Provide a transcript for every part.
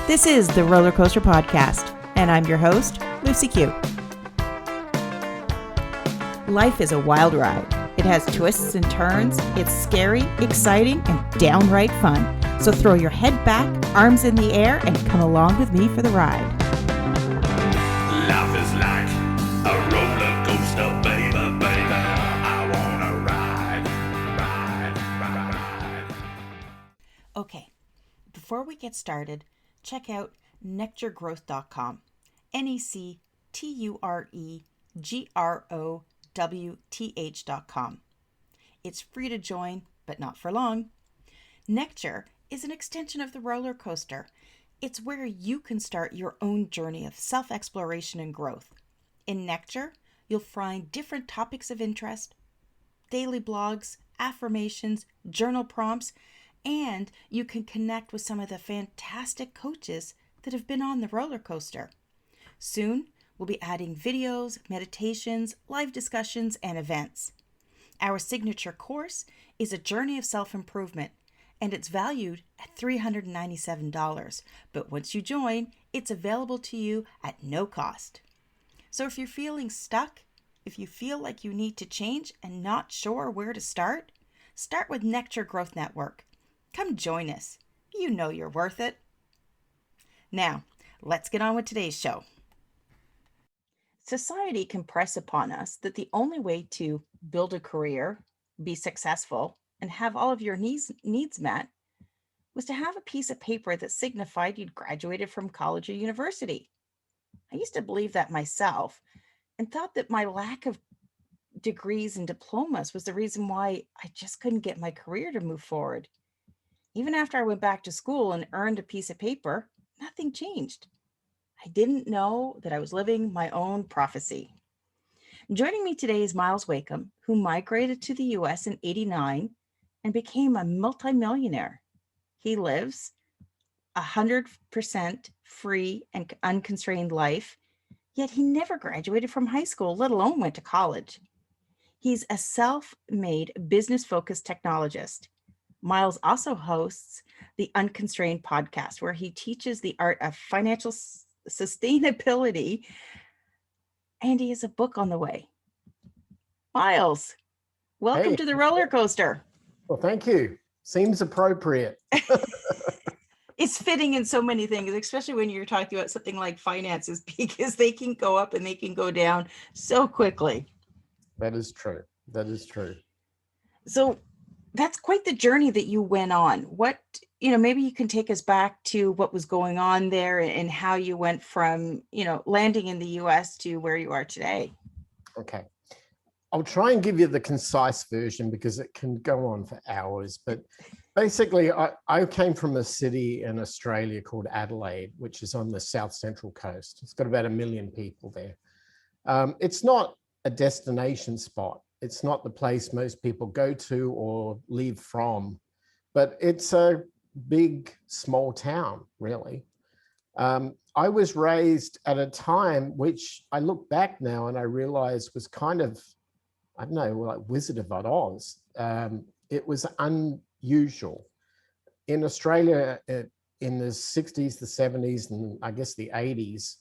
This is the Roller Coaster Podcast, and I'm your host, Lucy Q. Life is a wild ride. It has twists and turns. It's scary, exciting, and downright fun. So throw your head back, arms in the air, and come along with me for the ride. Life is like a roller coaster, baby, baby. I wanna ride. Okay, before we get started, check out nectargrowth.com. nectargrowth.com. It's free to join, but not for long. Nectar is an extension of the roller coaster. It's where you can start your own journey of self-exploration and growth. In Nectar, you'll find different topics of interest, daily blogs, affirmations, journal prompts, and you can connect with some of the fantastic coaches that have been on the roller coaster. Soon, we'll be adding videos, meditations, live discussions, and events. Our signature course is a journey of self-improvement, and it's valued at $397. But once you join, it's available to you at no cost. So if you're feeling stuck, if you feel like you need to change and not sure where to start with Nectar Growth Network. Come join us. You know you're worth it. Now, let's get on with today's show. Society can press upon us that the only way to build a career, be successful, and have all of your needs met was to have a piece of paper that signified you'd graduated from college or university. I used to believe that myself and thought that my lack of degrees and diplomas was the reason why I just couldn't get my career to move forward. Even after I went back to school and earned a piece of paper, nothing changed. I didn't know that I was living my own prophecy. Joining me today is Myles Wakeham, who migrated to the US in '89 and became a multi-millionaire. He lives 100% free and unconstrained life, yet he never graduated from high school, let alone went to college. He's a self-made, business-focused technologist. Myles also hosts the Unconstrained Podcast, where he teaches the art of financial sustainability, and he has a book on the way. Myles, welcome to the roller coaster. Well, thank you. Seems appropriate. It's fitting in so many things, especially when you're talking about something like finances, because they can go up and they can go down so quickly. That is true. That is true. So that's quite the journey that you went on. Maybe you can take us back to what was going on there and how you went from, landing in the US to where you are today. Okay. I'll try and give you the concise version because it can go on for hours. But basically, I came from a city in Australia called Adelaide, which is on the south central coast. It's got about 1 million people there. It's not a destination spot. It's not the place most people go to or leave from, but it's a big, small town, really. I was raised at a time which I look back now and I realize was kind of, I don't know, like Wizard of Oz. It was unusual. In Australia, in the 60s, the 70s, and I guess the 80s,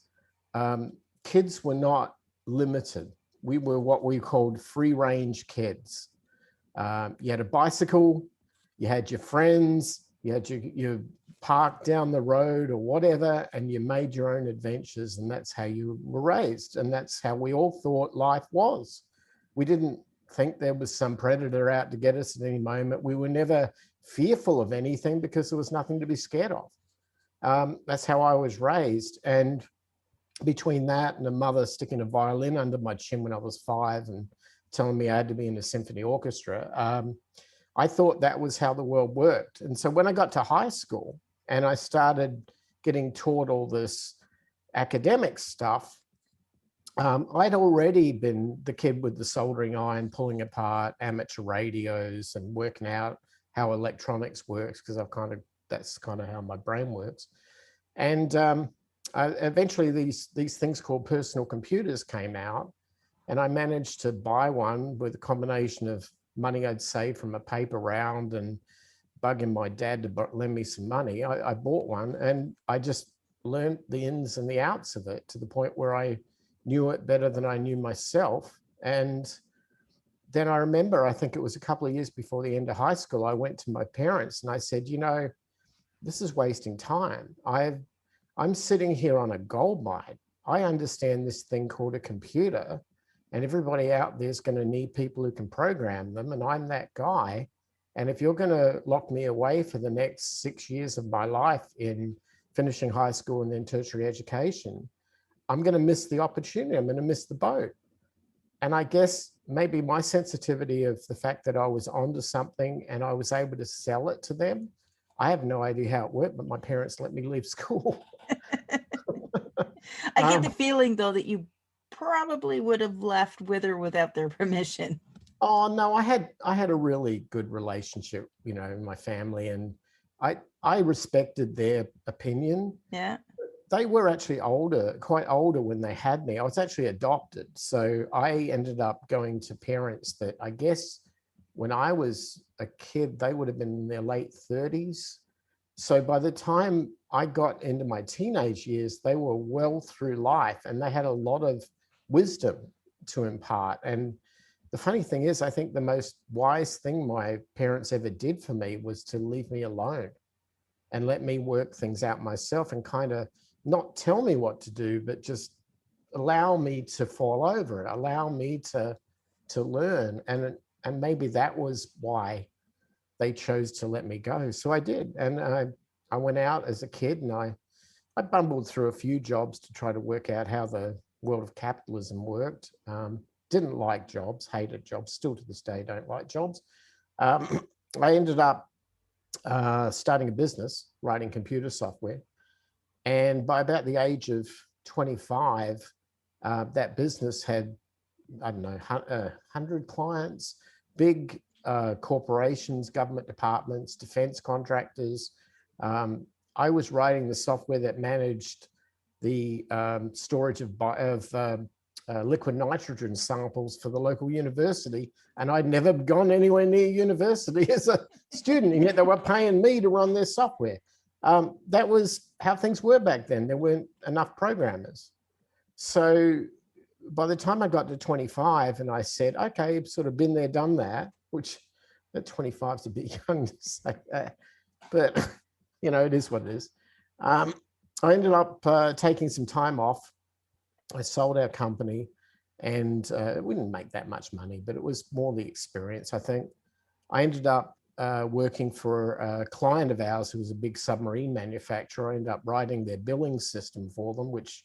kids were not limited. We were what we called free range kids. You had a bicycle, you had your friends, you had your park down the road or whatever, and you made your own adventures, and that's how you were raised. And that's how we all thought life was. We didn't think there was some predator out to get us at any moment. We were never fearful of anything because there was nothing to be scared of. That's how I was raised. And between that and a mother sticking a violin under my chin when I was 5 and telling me I had to be in a symphony orchestra, I thought that was how the world worked. And so when I got to high school and I started getting taught all this academic stuff, I'd already been the kid with the soldering iron, pulling apart amateur radios and working out how electronics works, because that's kind of how my brain works. And eventually these things called personal computers came out, and I managed to buy one with a combination of money I'd saved from a paper round and bugging my dad to lend me some money. I bought one, and I just learned the ins and the outs of it to the point where I knew it better than I knew myself. And then I remember, I think it was a couple of years before the end of high school, I went to my parents and I said, this is wasting time. I'm sitting here on a gold mine. I understand this thing called a computer, and everybody out there is going to need people who can program them. And I'm that guy. And if you're going to lock me away for the next 6 years of my life in finishing high school and then tertiary education, I'm going to miss the opportunity. I'm going to miss the boat. And I guess maybe my sensitivity of the fact that I was onto something and I was able to sell it to them. I have no idea how it worked, but my parents let me leave school. I get the feeling, though, that you probably would have left with or without their permission. Oh no, I had a really good relationship, in my family, and I respected their opinion. Yeah. They were actually quite older when they had me. I was actually adopted. So I ended up going to parents that I guess when I was a kid, they would have been in their late 30s. So by the time I got into my teenage years, they were well through life and they had a lot of wisdom to impart. And the funny thing is, I think the most wise thing my parents ever did for me was to leave me alone and let me work things out myself and kind of not tell me what to do, but just allow me to fall over it, allow me to learn. And maybe that was why they chose to let me go. So I did. And I went out as a kid and I bumbled through a few jobs to try to work out how the world of capitalism worked. Didn't like jobs, hated jobs, still to this day don't like jobs. I ended up starting a business, writing computer software. And by about the age of 25, that business had, 100 clients, big corporations, government departments, defense contractors. I was writing the software that managed the storage of liquid nitrogen samples for the local university. And I'd never gone anywhere near university as a student, and yet they were paying me to run their software. That was how things were back then. There weren't enough programmers. So by the time I got to 25 and I said, okay, I've sort of been there, done that, which at 25 is a bit young to say that, but it is what it is. I ended up taking some time off. I sold our company and we didn't make that much money, but it was more the experience, I think. I ended up working for a client of ours who was a big submarine manufacturer. I ended up writing their billing system for them, which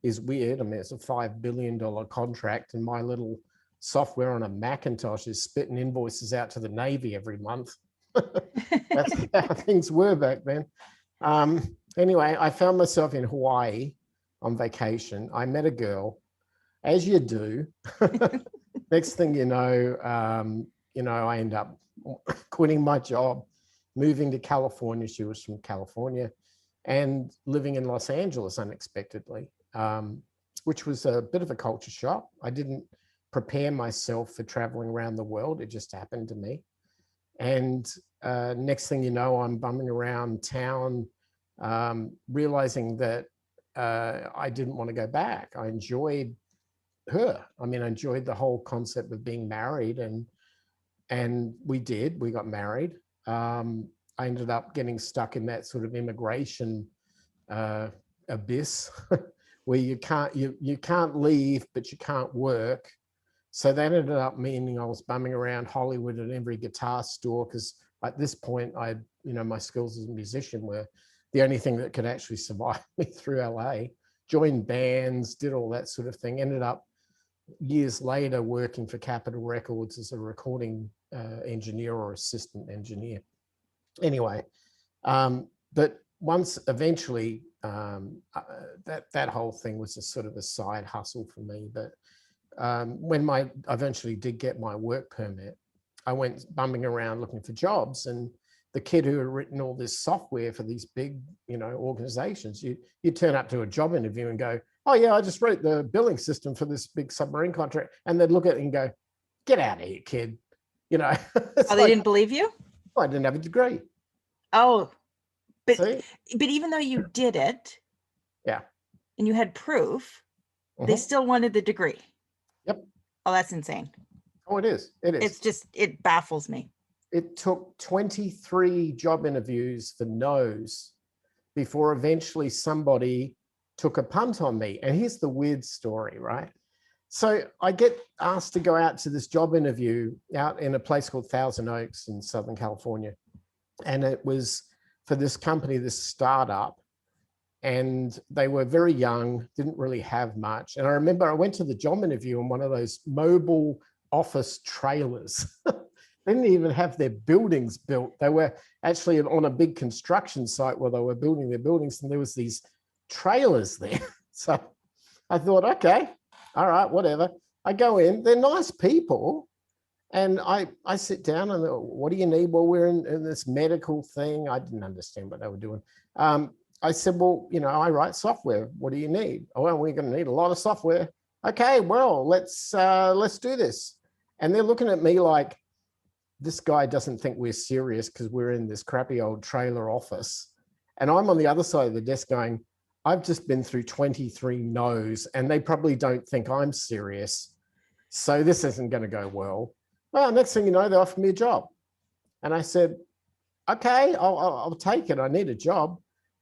is weird. I mean, it's a $5 billion contract and my little software on a Macintosh is spitting invoices out to the Navy every month. That's how things were back then. Anyway, I found myself in Hawaii on vacation. I met a girl, as you do. Next thing you know, I end up quitting my job, moving to California. She was from California, and living in Los Angeles unexpectedly, which was a bit of a culture shock. I didn't prepare myself for traveling around the world. It just happened to me. And next thing you know, I'm bumming around town, realizing that I didn't want to go back. I enjoyed her. I mean, I enjoyed the whole concept of being married, and we got married. I ended up getting stuck in that sort of immigration abyss where you can't leave, but you can't work. So that ended up meaning I was bumming around Hollywood at every guitar store, because at this point, my skills as a musician were the only thing that could actually survive me through LA. Joined bands, did all that sort of thing. Ended up years later working for Capitol Records as a recording engineer or assistant engineer. Anyway, but once eventually, that whole thing was a sort of a side hustle for me. But when I eventually did get my work permit, I went bumming around looking for jobs, and the kid who had written all this software for these big, organizations, you turn up to a job interview and go, oh yeah, I just wrote the billing system for this big submarine contract. And they'd look at it and go, get out of here, kid. They didn't believe you? I didn't have a degree. Oh, but See? even though you did it, Yeah. and you had proof, they Mhm. still wanted the degree. Yep. Oh, that's insane. Oh, it is. It is. It's just, it baffles me. It took 23 job interviews for no's before eventually somebody took a punt on me. And here's the weird story, right? So I get asked to go out to this job interview out in a place called Thousand Oaks in Southern California. And it was for this company, this startup. And they were very young, didn't really have much. And I remember I went to the job interview in one of those mobile office trailers. They didn't even have their buildings built. They were actually on a big construction site where they were building their buildings, and there was these trailers there. So I thought, okay, all right, whatever. I go in, they're nice people. And I sit down and what do you need? Well, we're in this medical thing. I didn't understand what they were doing. I said, well, I write software. What do you need? Oh, well, we're going to need a lot of software. Okay, well, let's do this. And they're looking at me like, this guy doesn't think we're serious because we're in this crappy old trailer office. And I'm on the other side of the desk going, I've just been through 23 no's and they probably don't think I'm serious. So this isn't going to go well. Well, next thing you know, they offered me a job. And I said, okay, I'll take it. I need a job.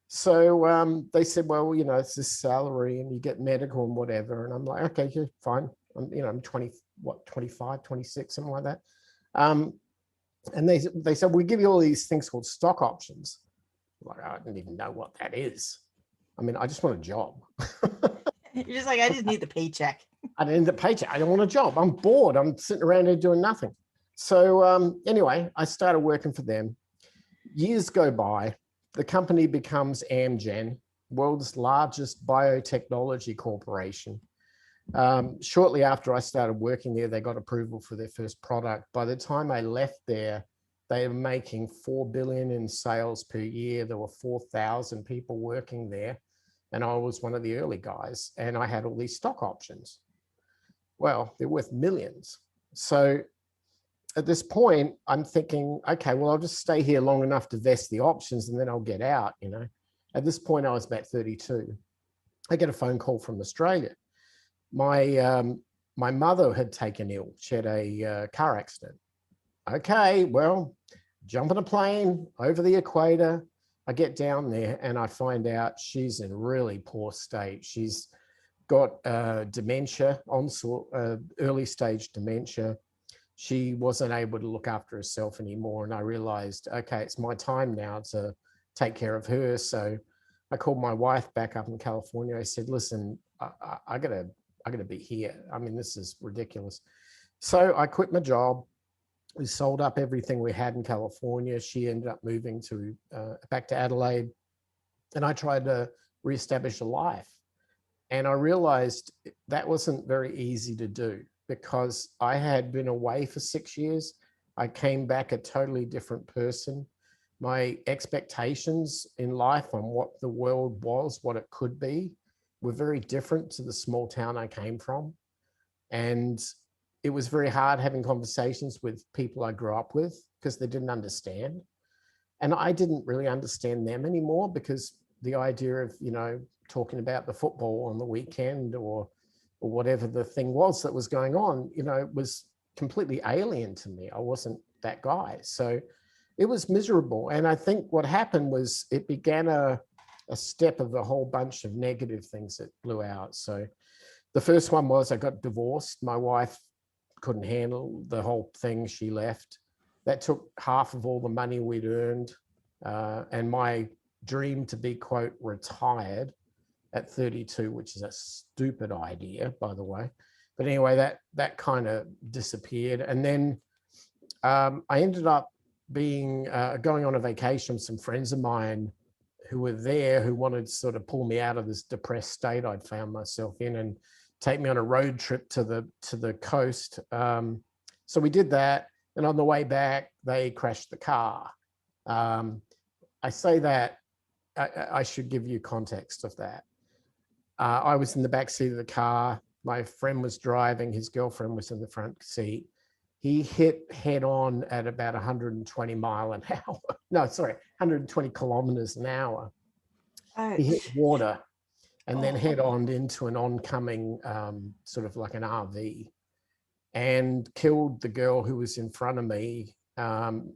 So they said, well, it's this salary and you get medical and whatever. And I'm like, okay, yeah, fine. I'm 25, 26, something like that. And they said, we give you all these things called stock options. I'm like, I didn't even know what that is. I mean, I just want a job. You're just like, I just need the paycheck. I didn't need the paycheck. I don't want a job. I'm bored. I'm sitting around here doing nothing. So anyway, I started working for them. Years go by. The company becomes Amgen, world's largest biotechnology corporation. Shortly after I started working there, they got approval for their first product. By the time I left there, they were making $4 billion in sales per year. There were 4,000 people working there. And I was one of the early guys. And I had all these stock options. Well, they're worth millions. So at this point, I'm thinking, okay, well, I'll just stay here long enough to vest the options and then I'll get out, At this point, I was about 32. I get a phone call from Australia. My mother had taken ill. She had a car accident. Okay, well, jump on a plane over the equator. I get down there and I find out she's in really poor state. She's got dementia, early stage dementia. She wasn't able to look after herself anymore. And I realized, okay, it's my time now to take care of her. So I called my wife back up in California. I said, listen, I gotta be here. I mean, this is ridiculous. So I quit my job. We sold up everything we had in California. She ended up moving back to Adelaide. And I tried to reestablish a life. And I realized that wasn't very easy to do because I had been away for 6 years. I came back a totally different person. My expectations in life on what the world was, what it could be, were very different to the small town I came from. And it was very hard having conversations with people I grew up with because they didn't understand. And I didn't really understand them anymore because the idea of, talking about the football on the weekend or whatever the thing was that was going on, was completely alien to me. I wasn't that guy. So it was miserable. And I think what happened was it began a step of a whole bunch of negative things that blew out. So the first one was I got divorced. My wife couldn't handle the whole thing. She left. That took half of all the money we'd earned. And my dream to be, quote, retired at 32, which is a stupid idea, by the way. But anyway, that kind of disappeared. And then I ended up going on a vacation with some friends of mine who were there, who wanted to sort of pull me out of this depressed state I'd found myself in and take me on a road trip to the coast. So we did that. And on the way back, they crashed the car. I say that, I should give you context of that. I was in the back seat of the car. My friend was driving. His girlfriend was in the front seat. He hit head on at about 120 mile an hour. No, sorry, 120 kilometers an hour. He hit water. and then head on into an oncoming sort of like an RV, and killed the girl who was in front of me,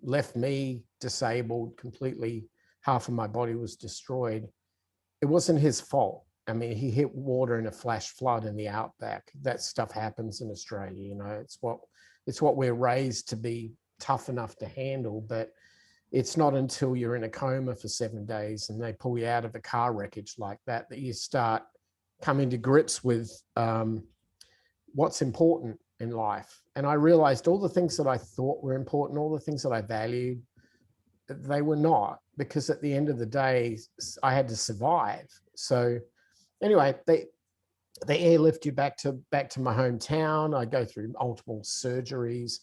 left me disabled completely. Half of my body was destroyed. It wasn't his fault. I mean, he hit water in a flash flood in the outback. That stuff happens in Australia. You know, it's what we're raised to be tough enough to handle. But it's not until you're in a coma for 7 days and they pull you out of a car wreckage like that that you start coming to grips with what's important in life. And I realized all the things that I thought were important, all the things that I valued, they were not, because at the end of the day, I had to survive. So anyway, they airlift you back to my hometown. I go through multiple surgeries.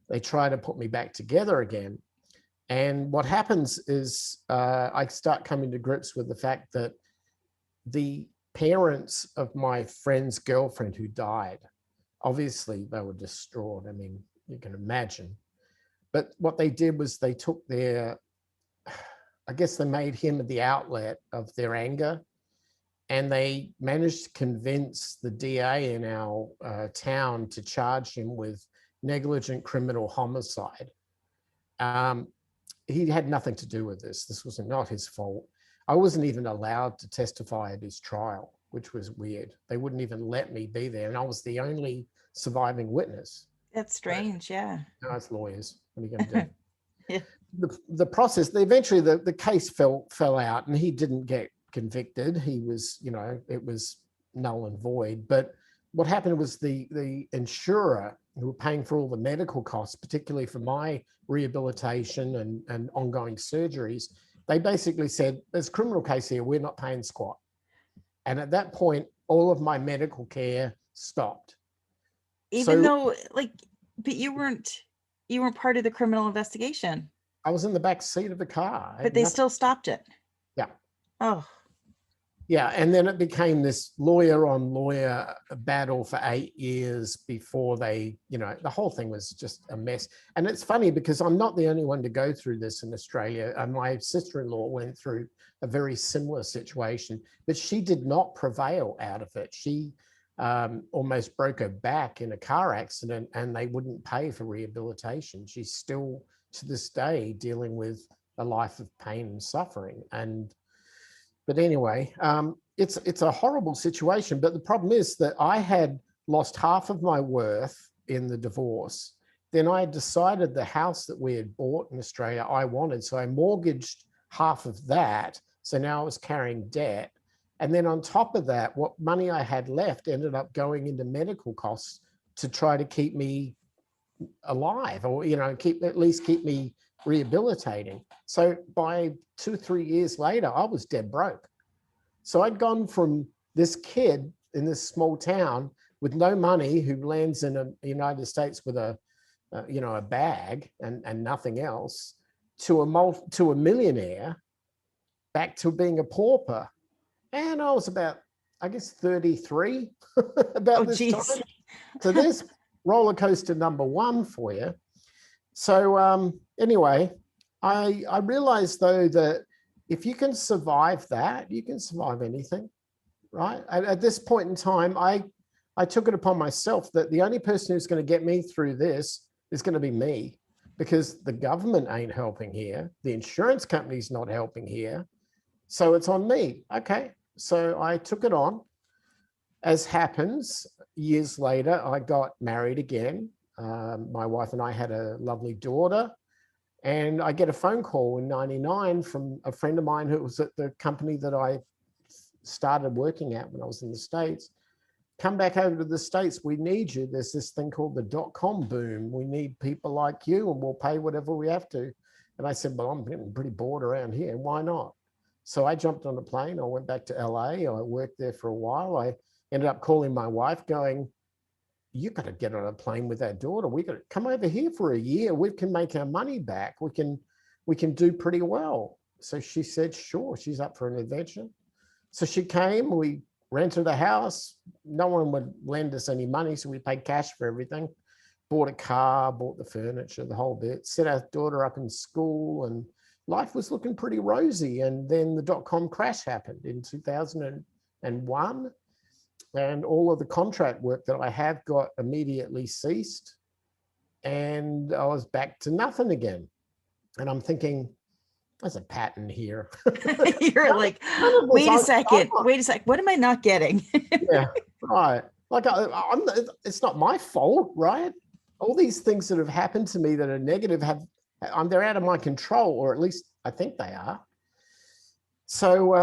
They try to put me back together again. And what happens is I start coming to grips with the fact that the parents of my friend's girlfriend who died, obviously they were distraught. I mean, you can imagine. But what they did was they took I guess they made him the outlet of their anger. And they managed to convince the DA in our town to charge him with negligent criminal homicide. He had nothing to do with this. This was not his fault. I wasn't even allowed to testify at his trial, which was weird. They wouldn't even let me be there. And I was the only surviving witness. That's strange, yeah. No, it's lawyers. What are you going to do? Yeah. The process, eventually the case fell out and he didn't get convicted. He was, you know, it was null and void. But what happened was the insurer who were paying for all the medical costs, particularly for my rehabilitation and ongoing surgeries, they basically said, there's a criminal case here, we're not paying squat. And at that point, all of my medical care stopped. Even though, like, but you weren't part of the criminal investigation. I was in the back seat of the car. But they still stopped it. Yeah. Oh. Yeah, and then it became this lawyer on lawyer battle for 8 years before they, you know, the whole thing was just a mess. And it's funny because I'm not the only one to go through this in Australia. My sister-in-law went through a very similar situation, but she did not prevail out of it. She almost broke her back in a car accident and they wouldn't pay for rehabilitation. She's still, to this day, dealing with a life of pain and suffering. But anyway, it's a horrible situation. But the problem is that I had lost half of my worth in the divorce. Then I decided the house that we had bought in Australia, I wanted. So I mortgaged half of that. So now I was carrying debt. And then on top of that, what money I had left ended up going into medical costs to try to keep me alive, or, you know, at least keep me rehabilitating. So by 2 or 3 years later, I was dead broke. So I'd gone from this kid in this small town with no money who lands in the United States with a bag and nothing else, to a millionaire, back to being a pauper. And I was about, I guess, 33 about this time. So there's roller coaster number one for you. So anyway, I realized though that if you can survive that, you can survive anything, right? At this point in time, I took it upon myself that the only person who's going to get me through this is going to be me, because the government ain't helping here. The insurance company's not helping here. So it's on me. Okay. So I took it on. As happens, years later, I got married again. My wife and I had a lovely daughter, and I get a phone call in '99 from a friend of mine who was at the company that I started working at when I was in the States. Come back over to the States. We need you. There's this thing called the .com boom. We need people like you, and we'll pay whatever we have to. And I said, well, I'm getting pretty bored around here. Why not? So I jumped on a plane. I went back to LA. I worked there for a while. I ended up calling my wife going, you got to get on a plane with that daughter. We got to come over here for a year. We can make our money back. We can do pretty well. So she said, sure, she's up for an adventure. So she came, we rented a house. No one would lend us any money, so we paid cash for everything. Bought a car, bought the furniture, the whole bit, set our daughter up in school, and life was looking pretty rosy. And then the .com crash happened in and won. And all of the contract work that I have got immediately ceased. And I was back to nothing again. And I'm thinking, there's a pattern here. You're like, wait a second. What am I not getting? Yeah, right. Like it's not my fault, right? All these things that have happened to me that are negative they're out of my control, or at least I think they are. So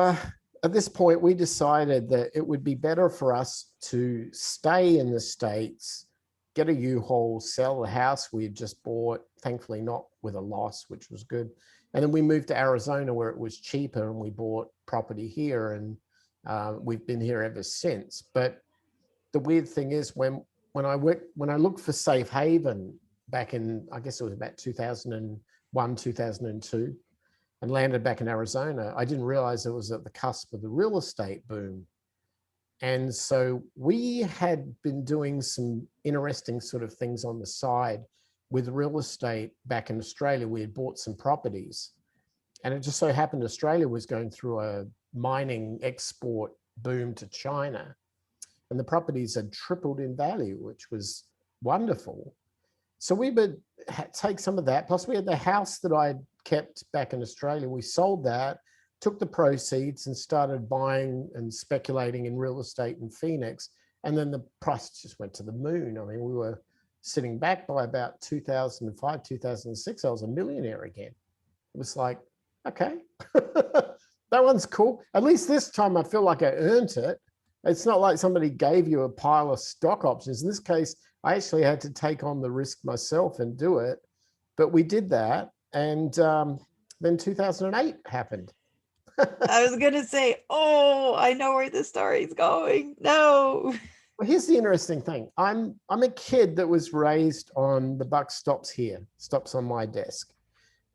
at this point, we decided that it would be better for us to stay in the States, get a U-Haul, sell the house we had just bought, thankfully not with a loss, which was good. And then we moved to Arizona where it was cheaper, and we bought property here, and we've been here ever since. But the weird thing is when I looked for safe haven back in, I guess it was about 2001, 2002, and landed back in Arizona, I didn't realize it was at the cusp of the real estate boom. And so we had been doing some interesting sort of things on the side with real estate back in Australia. We had bought some properties, and it just so happened Australia was going through a mining export boom to China, and the properties had tripled in value, which was wonderful. So we would take some of that. Plus we had the house that I'd kept back in Australia. We sold that, took the proceeds, and started buying and speculating in real estate in Phoenix. And then the price just went to the moon. I mean, we were sitting back by about 2005, 2006. I was a millionaire again. It was like, okay, that one's cool. At least this time I feel like I earned it. It's not like somebody gave you a pile of stock options. In this case, I actually had to take on the risk myself and do it. But we did that. And then 2008 happened. I was going to say, oh, I know where this story's going. No. Well, here's the interesting thing. I'm a kid that was raised on the buck stops here, stops on my desk.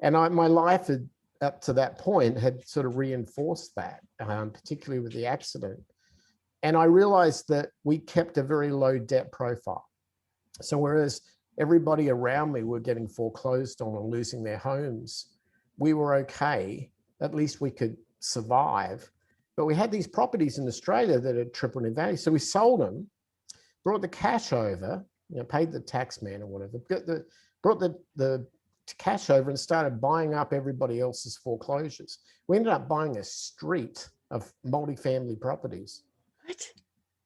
And my life had, up to that point, had sort of reinforced that, particularly with the accident. And I realized that we kept a very low debt profile. So whereas everybody around me were getting foreclosed on and losing their homes, we were okay. At least we could survive. But we had these properties in Australia that had tripled in value. So we sold them, brought the cash over, paid the tax man or whatever, brought the cash over and started buying up everybody else's foreclosures. We ended up buying a street of multifamily properties. What?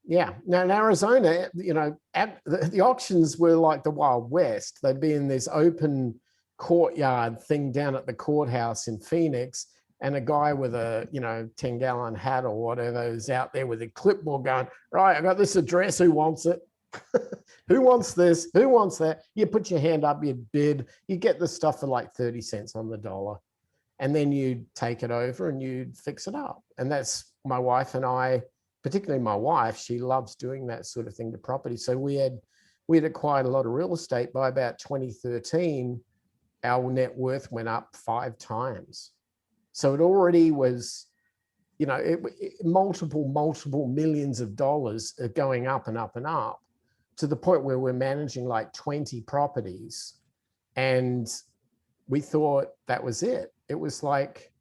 Yeah. Now in Arizona, the auctions were like the Wild West. They'd be in this open courtyard thing down at the courthouse in Phoenix, and a guy with a 10-gallon hat or whatever is out there with a clipboard going, right, I got this address, who wants it? Who wants this? Who wants that? You put your hand up, you bid, you get the stuff for like 30 cents on the dollar, and then you'd take it over and you'd fix it up. And that's my wife and I, particularly my wife, she loves doing that sort of thing to property. So we had acquired a lot of real estate. By about 2013, our net worth went up 5 times. So it already was, multiple millions of dollars going up and up and up, to the point where we're managing like 20 properties. And we thought that was it. It was like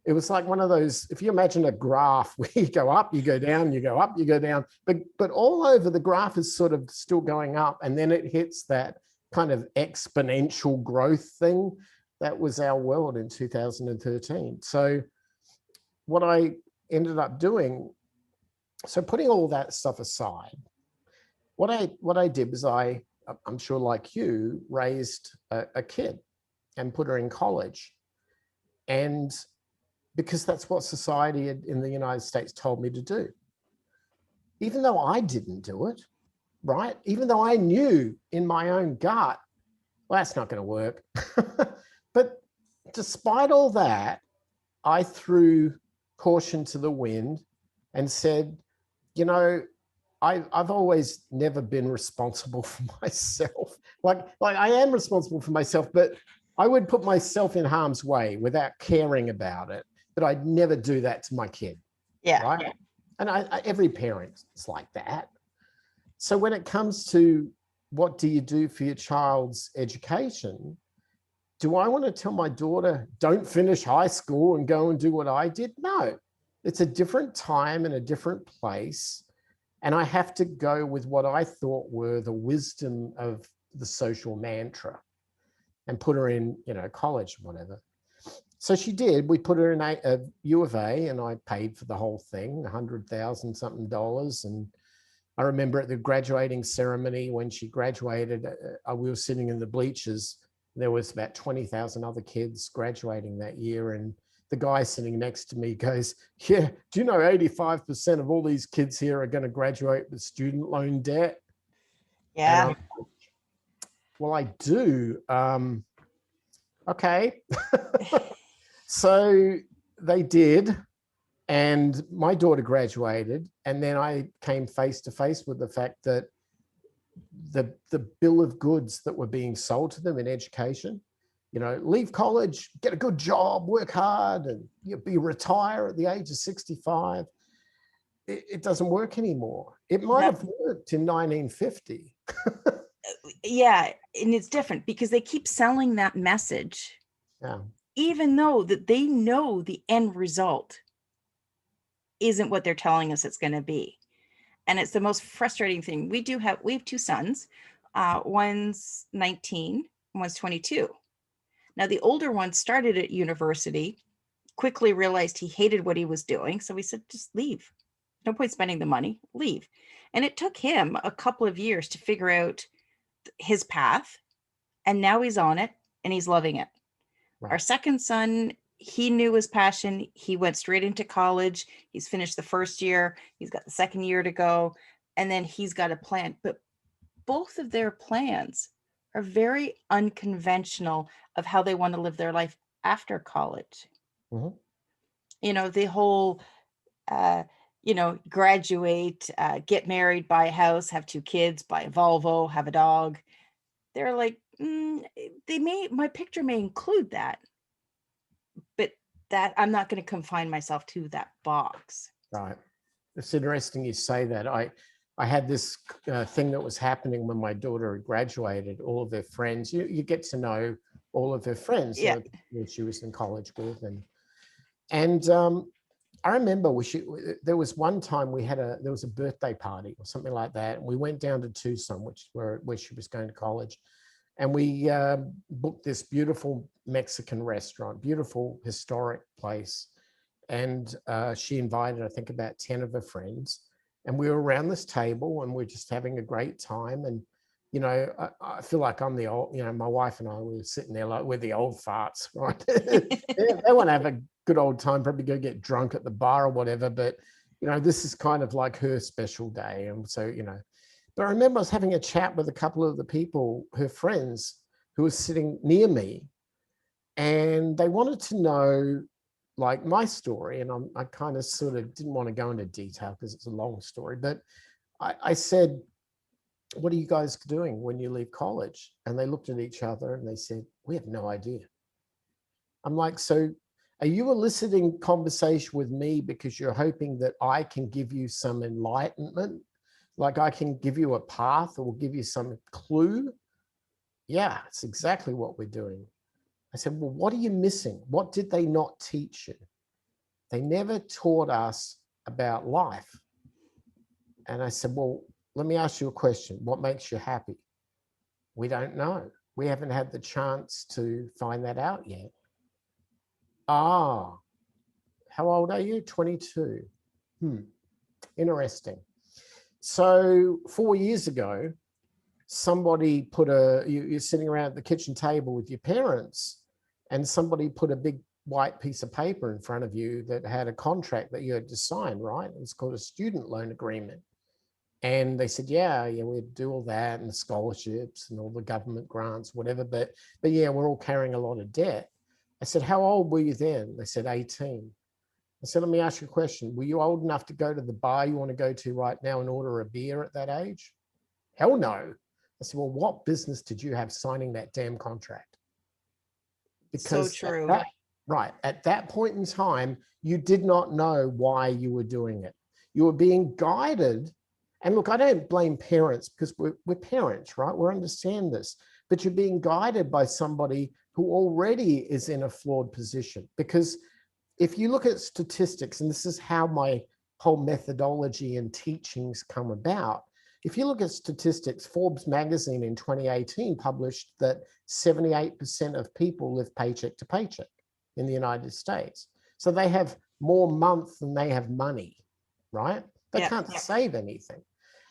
one of those, if you imagine a graph where you go up, you go down, you go up, you go down, but all over the graph is sort of still going up, and then it hits that kind of exponential growth thing. That was our world in 2013. So what I ended up doing, so putting all that stuff aside, what I did was I'm sure like you, raised a kid and put her in college. And because that's what society in the United States told me to do. Even though I didn't do it, right? Even though I knew in my own gut, well, that's not going to work. But despite all that, I threw caution to the wind and said, I've always never been responsible for myself. Like I am responsible for myself, but I would put myself in harm's way without caring about it. But I'd never do that to my kid. Yeah. Right. Yeah. And every parent is like that. So when it comes to what do you do for your child's education, do I want to tell my daughter, don't finish high school and go and do what I did? No. it's a different time and a different place. And I have to go with what I thought were the wisdom of the social mantra and put her in, college, whatever. So she did. We put her in a U of A, and I paid for the whole thing, $100,000 something dollars. And I remember at the graduating ceremony when she graduated, we were sitting in the bleachers. There was about 20,000 other kids graduating that year. And the guy sitting next to me goes, yeah, do you know 85% of all these kids here are going to graduate with student loan debt? Yeah. And well, I do. Okay. So they did. And my daughter graduated. And then I came face to face with the fact that the bill of goods that were being sold to them in education, leave college, get a good job, work hard, and you'll be retire at the age of 65. It doesn't work anymore. It might have worked in 1950. Yeah, and it's different because they keep selling that message. Yeah. Even though that they know the end result isn't what they're telling us it's going to be. And it's the most frustrating thing. We have two sons. One's 19, one's 22. Now, the older one started at university, quickly realized he hated what he was doing. So we said, just leave. No point spending the money, leave. And it took him a couple of years to figure out his path. And now he's on it and he's loving it. Right. Our second son, he knew his passion. He went straight into college. He's finished the first year. He's got the second year to go. And then he's got a plan. But both of their plans are very unconventional of how they want to live their life after college. Mm-hmm. The whole, graduate, get married, buy a house, have 2 kids, buy a Volvo, have a dog. They're like, my picture may include that, but that I'm not going to confine myself to that box. Right. It's interesting you say that. I had this thing that was happening when my daughter graduated. All of their friends, you get to know all of her friends that she was in college with, and I remember there was one time there was a birthday party or something like that, and we went down to Tucson, where she was going to college, and we booked this beautiful Mexican restaurant, beautiful historic place, and she invited, I think, about 10 of her friends. And we were around this table and we're just having a great time. And, I feel like I'm the old, my wife and I were sitting there like we're the old farts, right? They want to have a good old time, probably go get drunk at the bar or whatever. But, this is kind of like her special day. And so, but I remember I was having a chat with a couple of the people, her friends, who were sitting near me. And they wanted to know, like, my story, and I kind of sort of didn't want to go into detail because it's a long story, but I said, what are you guys doing when you leave college? And they looked at each other and they said, we have no idea. I'm like, so are you eliciting conversation with me because you're hoping that I can give you some enlightenment? Like I can give you a path or give you some clue? Yeah, it's exactly what we're doing. I said, well, what are you missing? What did they not teach you? They never taught us about life. And I said, well, let me ask you a question. What makes you happy? We don't know. We haven't had the chance to find that out yet. How old are you? 22. Interesting. So 4 years ago, somebody you're sitting around at the kitchen table with your parents, and somebody put a big white piece of paper in front of you that had a contract that you had to sign, right? It's called a student loan agreement. And they said, yeah, we'd do all that and the scholarships and all the government grants, whatever. But yeah, we're all carrying a lot of debt. I said, how old were you then? They said, 18. I said, let me ask you a question. Were you old enough to go to the bar you want to go to right now and order a beer at that age? Hell no. I said, well, what business did you have signing that damn contract? Because so true. At that point in time, you did not know why you were doing it. You were being guided. And look, I don't blame parents because we're parents, right? We understand this. But you're being guided by somebody who already is in a flawed position. Because if you look at statistics, and this is how my whole methodology and teachings come about, if you look at statistics, Forbes magazine in 2018 published that 78% of people live paycheck to paycheck in the United States. So they have more month than they have money, right? They can't save anything.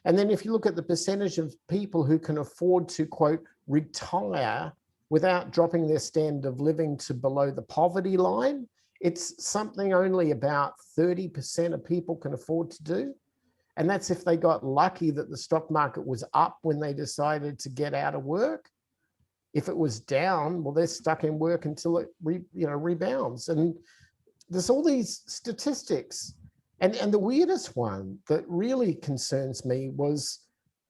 And then if you look at the percentage of people who can afford to, quote, retire without dropping their standard of living to below the poverty line, it's something only about 30% of people can afford to do. And that's if they got lucky that the stock market was up when they decided to get out of work. If it was down, well, they're stuck in work until it rebounds. And there's all these statistics. And the weirdest one that really concerns me was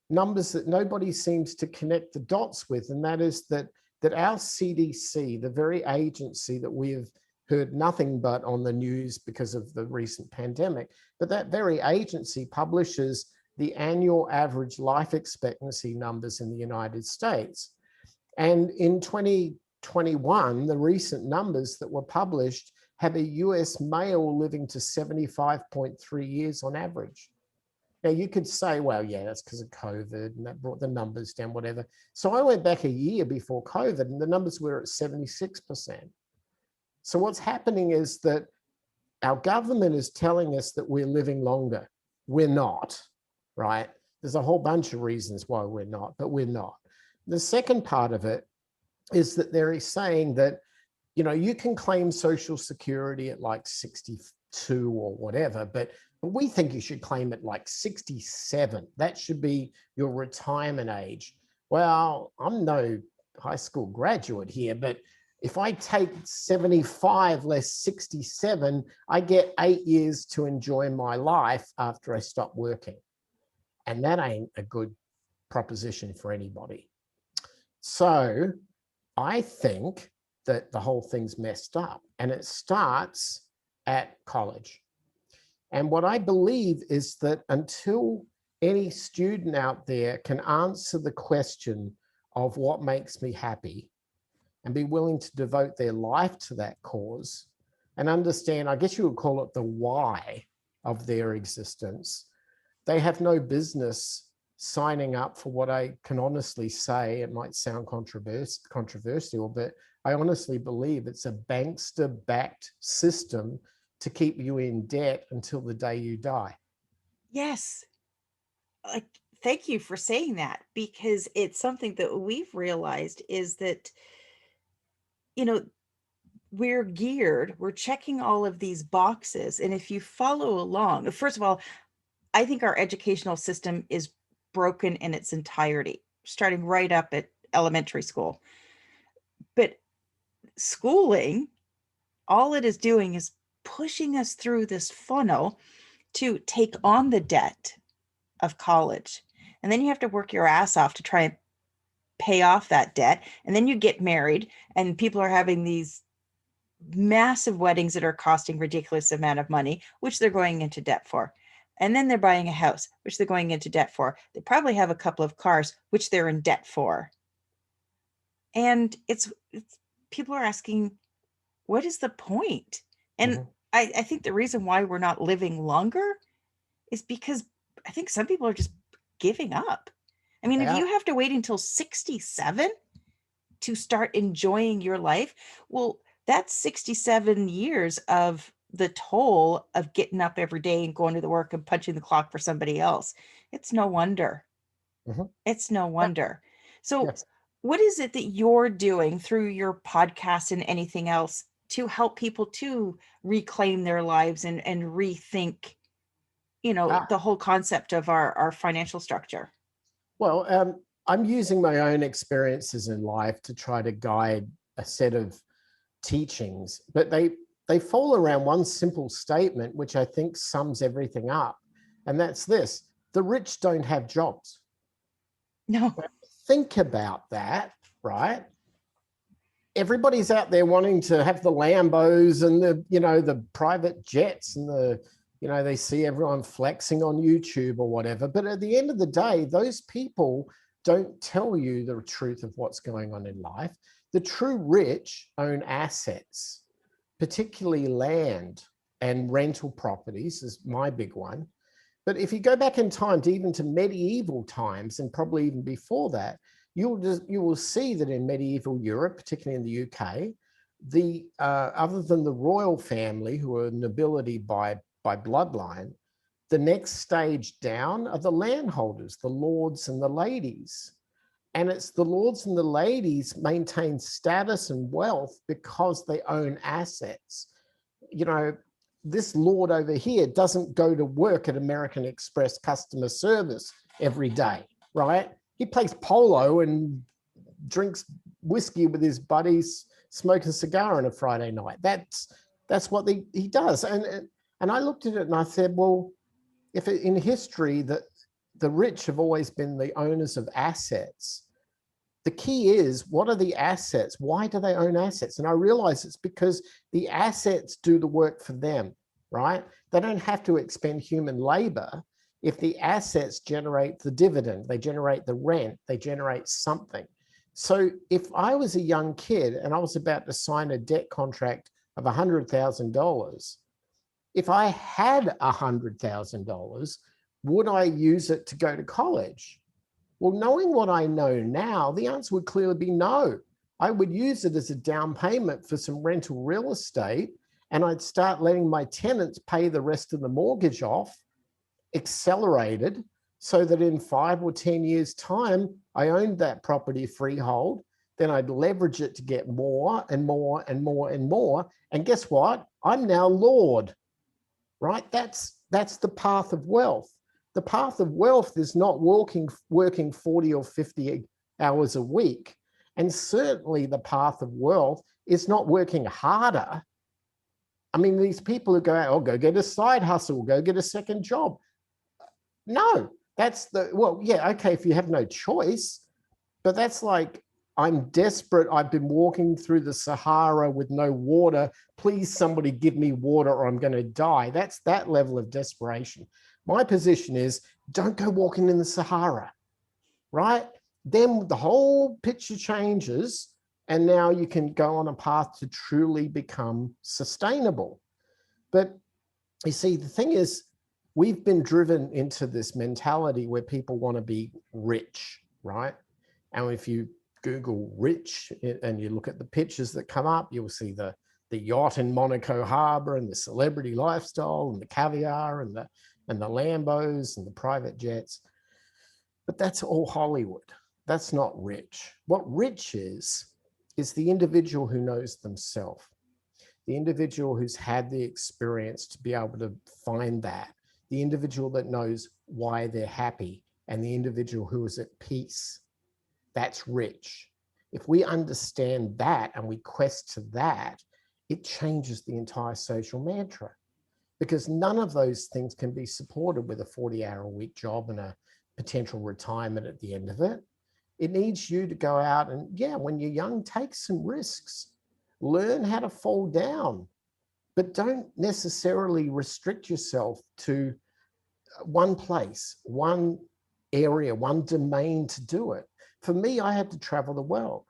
numbers that nobody seems to connect the dots with. And that is that our CDC, the very agency that we've heard nothing but on the news because of the recent pandemic, but that very agency publishes the annual average life expectancy numbers in the United States. And in 2021, the recent numbers that were published have a US male living to 75.3 years on average. Now you could say, well, yeah, that's because of COVID and that brought the numbers down, whatever. So I went back a year before COVID and the numbers were at 76%. So what's happening is that our government is telling us that we're living longer. We're not, right? There's a whole bunch of reasons why we're not, but we're not. The second part of it is that they're saying that, you can claim Social Security at like 62 or whatever, but we think you should claim it like 67. That should be your retirement age. Well, I'm no high school graduate here, but if I take 75 less 67, I get 8 years to enjoy my life after I stop working. And that ain't a good proposition for anybody. So I think that the whole thing's messed up, and it starts at college. And what I believe is that until any student out there can answer the question of what makes me happy and be willing to devote their life to that cause and understand, I guess you would call it the why of their existence, they have no business signing up for what I can honestly say, it might sound controversial, but I honestly believe it's a bankster-backed system to keep you in debt until the day you die. Yes. Thank you for saying that, because it's something that we've realized is that, we're checking all of these boxes. And if you follow along, first of all, I think our educational system is broken in its entirety, starting right up at elementary school. But schooling, all it is doing is pushing us through this funnel to take on the debt of college. And then you have to work your ass off to try and pay off that debt. And then you get married, and people are having these massive weddings that are costing ridiculous amount of money, which they're going into debt for. And then they're buying a house, which they're going into debt for. They probably have a couple of cars, which they're in debt for. And it's people are asking, what is the point? And I think the reason why we're not living longer is because I think some people are just giving up. I mean, if you have to wait until 67 to start enjoying your life, well, that's 67 years of the toll of getting up every day and going to the work and punching the clock for somebody else. It's no wonder. It's no wonder. So what is it that you're doing through your podcast and anything else to help people to reclaim their lives and rethink, the whole concept of our financial structure? Well, I'm using my own experiences in life to try to guide a set of teachings, but they fall around one simple statement, which I think sums everything up. And that's this: the rich don't have jobs. No. Think about that, right? Everybody's out there wanting to have the Lambos and the private jets and they see everyone flexing on YouTube or whatever. But at the end of the day, those people don't tell you the truth of what's going on in life. The true rich own assets, particularly land and rental properties is my big one. But if you go back in time to even to medieval times, and probably even before that, you will see that in medieval Europe, particularly in the UK, other than the royal family, who are nobility by bloodline, the next stage down are the landholders, the lords and the ladies. And it's the lords and the ladies maintain status and wealth because they own assets. You know, this lord over here doesn't go to work at American Express customer service every day, right? He plays polo and drinks whiskey with his buddies, smoking a cigar on a Friday night. That's what he does. And I looked at it and I said, well, if in history that the rich have always been the owners of assets, the key is, what are the assets? Why do they own assets? And I realize it's because the assets do the work for them, right? They don't have to expend human labor if the assets generate the dividend, they generate the rent, they generate something. So if I was a young kid and I was about to sign a debt contract of $100,000, if I had $100,000, would I use it to go to college? Well, knowing what I know now, the answer would clearly be no. I would use it as a down payment for some rental real estate, and I'd start letting my tenants pay the rest of the mortgage off, accelerated, so that in 5 or 10 years' time, I owned that property freehold. Then I'd leverage it to get more and more and more and more. And guess what? I'm now Lord, right? That's the path of wealth. The path of wealth is not working 40 or 50 hours a week. And certainly the path of wealth is not working harder. I mean, these people who go out, oh, go get a side hustle, go get a second job. No, okay, if you have no choice, but that's like, I'm desperate. I've been walking through the Sahara with no water. Please, somebody give me water or I'm going to die. That's that level of desperation. My position is, don't go walking in the Sahara, right? Then the whole picture changes, and now you can go on a path to truly become sustainable. But you see, the thing is, we've been driven into this mentality where people want to be rich, right? And if you Google rich and you look at the pictures that come up, you'll see the yacht in Monaco Harbor and the celebrity lifestyle and the caviar and the Lambos and the private jets. But that's all Hollywood. That's not rich. What rich is the individual who knows themselves, the individual who's had the experience to be able to find that, the individual that knows why they're happy, and the individual who is at peace. That's rich. If we understand that and we quest to that, it changes the entire social mantra, because none of those things can be supported with a 40-hour-a-week job and a potential retirement at the end of it. It needs you to go out and, when you're young, take some risks, learn how to fall down, but don't necessarily restrict yourself to one place, one area, one domain to do it. For me, I had to travel the world.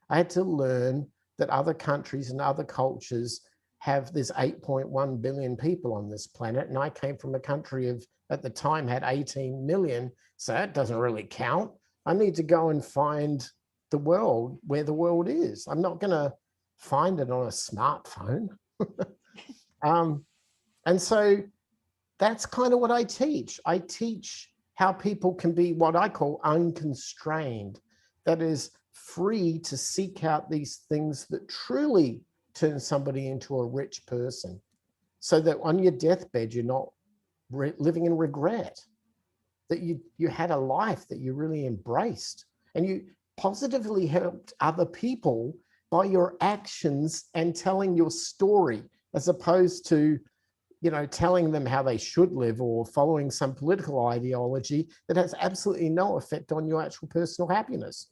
I had to learn that other countries and other cultures there's 8.1 billion people on this planet. And I came from a country of, at the time, had 18 million. So that doesn't really count. I need to go and find the world where the world is. I'm not going to find it on a smartphone. And so that's kind of what I teach. I teach how people can be what I call unconstrained. That is, free to seek out these things that truly turn somebody into a rich person, so that on your deathbed, you're not living in regret, that you had a life that you really embraced, and you positively helped other people by your actions and telling your story, as opposed to telling them how they should live or following some political ideology that has absolutely no effect on your actual personal happiness.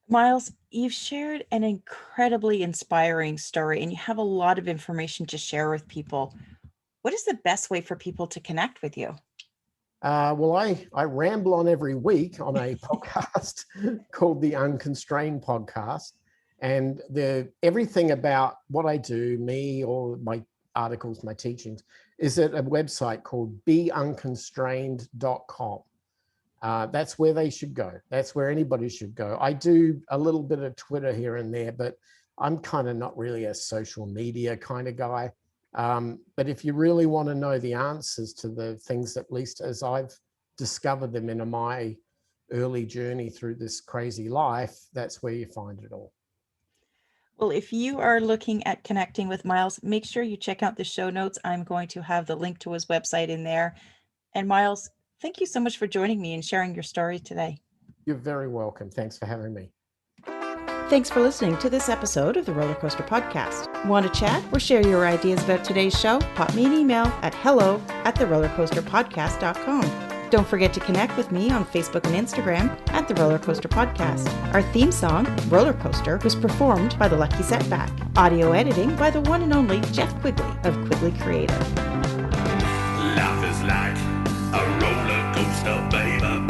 Myles, you've shared an incredibly inspiring story, and you have a lot of information to share with people. What is the best way for people to connect with you? Well, I ramble on every week on a podcast called the Unconstrained Podcast. And everything about what I do, me or my articles, my teachings, is at a website called beunconstrained.com. That's where they should go. That's where anybody should go. I do a little bit of Twitter here and there, but I'm kind of not really a social media kind of guy. But if you really want to know the answers to the things, at least as I've discovered them in my early journey through this crazy life, that's where you find it all. Well, if you are looking at connecting with Myles, make sure you check out the show notes. I'm going to have the link to his website in there. And Myles, thank you so much for joining me and sharing your story today. You're very welcome. Thanks for having me. Thanks for listening to this episode of the Roller Coaster Podcast. Want to chat or share your ideas about today's show? Pop me an email at hello@therollercoasterpodcast.com. Don't forget to connect with me on Facebook and Instagram at The Roller Coaster Podcast. Our theme song, Roller Coaster, was performed by The Lucky Setback. Audio editing by the one and only Jeff Quigley of Quigley Creative. Life is like a roller coaster, baby.